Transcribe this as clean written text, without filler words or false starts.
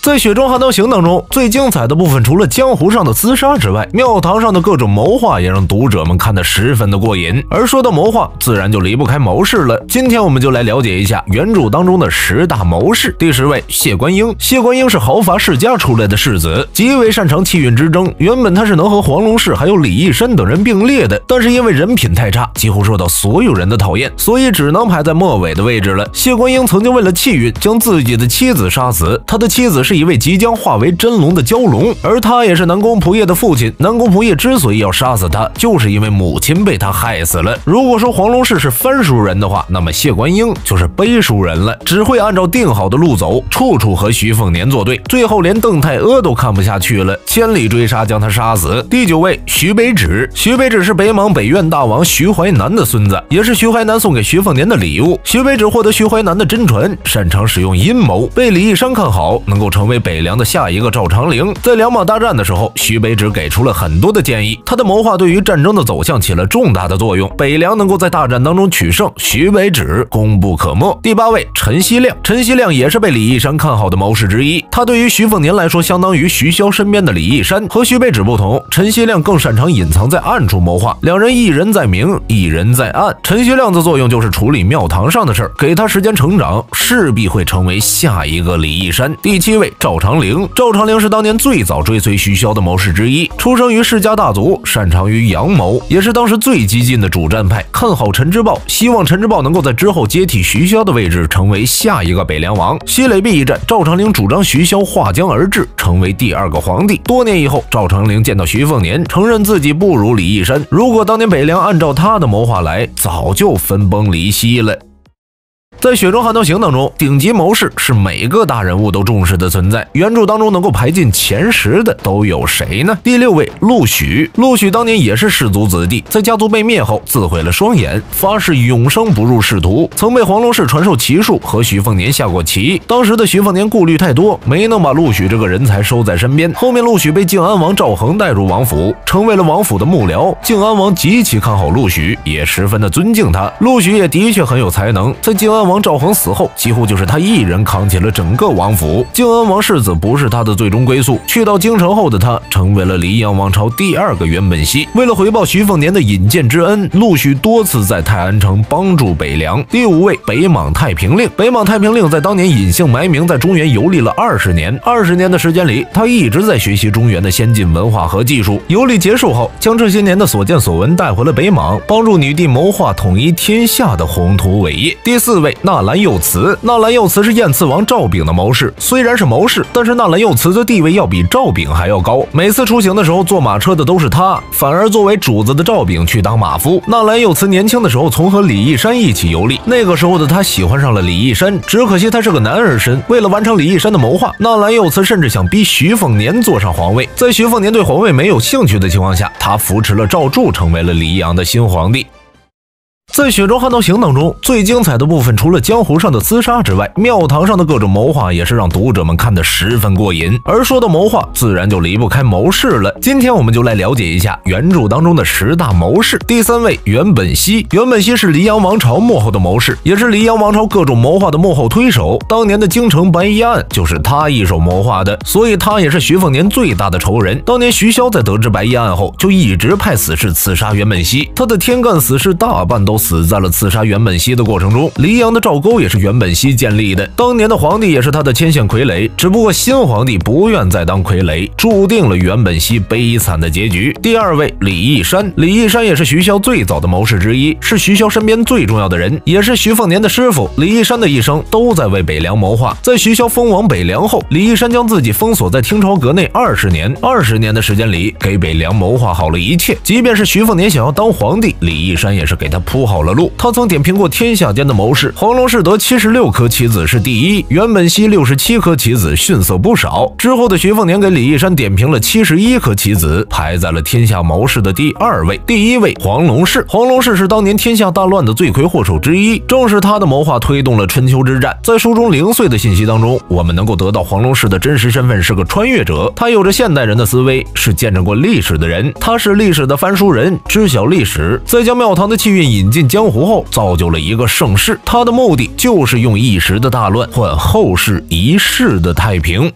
在《雪中悍刀行》当中，最精彩的部分除了江湖上的厮杀之外，庙堂上的各种谋划也让读者们看得十分的过瘾。而说到谋划，自然就离不开谋士了。今天我们就来了解一下原著当中的10大谋士。第10位，谢观音。谢观音是豪伐世家出来的世子，极为擅长气运之争。原本他是能和黄龙士还有李义山等人并列的，但是因为人品太差，几乎受到所有人的讨厌，所以只能排在末尾的位置了。谢观音曾经为了气运，将自己的妻子杀死。他的妻子是一位即将化为真龙的蛟龙，而他也是南宫仆夜的父亲。南宫仆夜之所以要杀死他，就是因为母亲被他害死了。如果说黄龙士是翻书人的话，那么谢观音就是背书人了，只会按照定好的路走，处处和徐凤年作对，最后连邓太阿都看不下去了，千里追杀将他杀死。第9位，徐北止。徐北止是北莽北院大王徐淮南的孙子，也是徐淮南送给徐凤年的礼物。徐北止获得徐淮南的真传，擅长使用阴谋，被李义山看好，能够成为北凉的下一个赵长陵。在两马大战的时候，徐北止给出了很多的建议，他的谋划对于战争的走向起了重大的作用。北凉能够在大战当中取胜，徐北止功不可没。第8位，陈希亮。陈希亮也是被李义山看好的谋士之一，他对于徐凤年来说相当于徐骁身边的李义山。和徐北止不同，陈希亮更擅长隐藏在暗处谋划，两人一人在明，一人在暗。陈希亮的作用就是处理庙堂上的事儿，给他时间成长，势必会成为下一个李义山。第7位，赵长陵。赵长陵是当年最早追随徐骁的谋士之一，出生于世家大族，擅长于阳谋，也是当时最激进的主战派，看好陈之豹，希望陈之豹能够在之后接替徐骁的位置，成为下一个北凉王。西垒壁一战，赵长陵主张徐骁划江而治，成为第2个皇帝。多年以后，赵长陵见到徐凤年，承认自己不如李义山，如果当年北凉按照他的谋划来，早就分崩离析了。在《雪中悍刀行》当中，顶级谋士是每个大人物都重视的存在。原著当中能够排进前10的都有谁呢？第6位，陆许。陆许当年也是士族子弟，在家族被灭后，自毁了双眼，发誓永生不入仕途，曾被黄龙士传授骑术，和徐凤年下过棋。当时的徐凤年顾虑太多，没能把陆许这个人才收在身边。后面陆许被靖安王赵恒带入王府，成为了王府的幕僚。靖安王极其看好陆许，也十分的尊敬他。陆许也的确很有才能，在靖安王赵恒死后，几乎就是他一人扛起了整个王府。靖安王世子不是他的最终归宿，去到京城后的他成为了黎阳王朝第2个原本溪。为了回报徐凤年的引荐之恩，陆许多次在泰安城帮助北凉。第5位，北莽太平令。北莽太平令在当年隐姓埋名，在中原游历了20年。20年的时间里，他一直在学习中原的先进文化和技术。游历结束后，将这些年的所见所闻带回了北莽，帮助女帝谋划统一天下的宏图伟业。第4位，纳兰右慈。纳兰右慈是燕次王赵昺的谋士，虽然是谋士，但是纳兰右慈的地位要比赵昺还要高。每次出行的时候，坐马车的都是他，反而作为主子的赵昺去当马夫。纳兰右慈年轻的时候曾和李义山一起游历，那个时候的他喜欢上了李义山，只可惜他是个男儿身。为了完成李义山的谋划，纳兰右慈甚至想逼徐凤年坐上皇位。在徐凤年对皇位没有兴趣的情况下，他扶持了赵柱，成为了黎阳的新皇帝。在《雪中悍刀行》当中，最精彩的部分除了江湖上的厮杀之外，庙堂上的各种谋划也是让读者们看得十分过瘾。而说到谋划，自然就离不开谋士了。今天我们就来了解一下原著当中的10大谋士。第3位，袁本溪。袁本溪是黎阳王朝幕后的谋士，也是黎阳王朝各种谋划的幕后推手。当年的京城白衣案就是他一手谋划的，所以他也是徐凤年最大的仇人。当年徐骁在得知白衣案后，就一直派死士刺杀袁本溪，他的天干死士大半都死在了刺杀袁本溪的过程中。黎阳的赵沟也是袁本溪建立的，当年的皇帝也是他的牵线傀儡，只不过新皇帝不愿再当傀儡，注定了袁本溪悲惨的结局。第2位，李义山。李义山也是徐骁最早的谋士之一，是徐骁身边最重要的人，也是徐凤年的师傅。李义山的一生都在为北凉谋划。在徐骁封王北凉后，李义山将自己封锁在听朝阁内20年，20年的时间里，给北凉谋划好了一切。即便是徐凤年想要当皇帝，李义山也是给他铺好了路。他曾点评过天下间的谋士，黄龙士得76颗棋子是第1，袁本溪67颗棋子逊色不少。之后的徐凤年给李义山点评了71颗棋子，排在了天下谋士的第2位。第1位，黄龙士。黄龙士是当年天下大乱的罪魁祸首之一，正是他的谋划推动了春秋之战。在书中零碎的信息当中，我们能够得到黄龙士的真实身份是个穿越者，他有着现代人的思维，是见证过历史的人，他是历史的翻书人，知晓历史，在将庙堂的气运引进江湖后，造就了一个盛世。他的目的就是用一时的大乱换后世一世的太平。